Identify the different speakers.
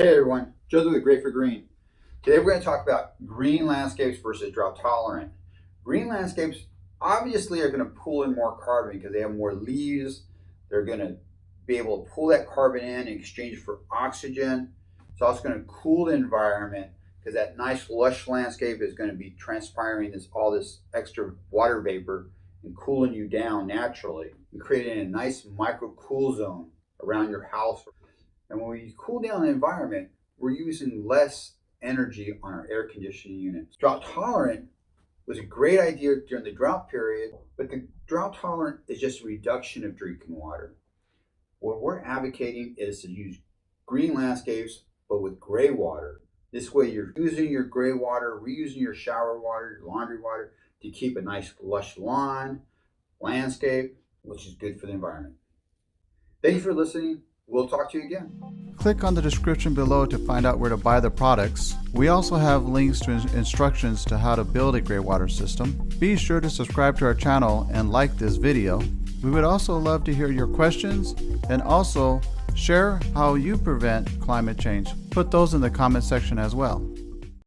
Speaker 1: Hey everyone, Joseph with Great for Green. Today we're going to talk about green landscapes versus drought tolerant. Green landscapes obviously are going to pull in more carbon because they have more leaves. They're going to be able to pull that carbon in exchange for oxygen. It's also going to cool the environment because that nice lush landscape is going to be transpiring all this extra water vapor and cooling you down naturally and creating a nice micro cool zone around your house. And when we cool down the environment, we're using less energy on our air conditioning units. Drought tolerant was a great idea during the drought period, but the drought tolerant is just a reduction of drinking water. What we're advocating is to use green landscapes, but with gray water. This way you're using your gray water, reusing your shower water, your laundry water to keep a nice lush lawn, landscape, which is good for the environment. Thank you for listening. We'll talk to you again.
Speaker 2: Click on the description below to find out where to buy the products. We also have links to instructions to how to build a Greywater system. Be sure to subscribe to our channel and like this video. We would also love to hear your questions and also share how you prevent climate change. Put those in the comment section as well.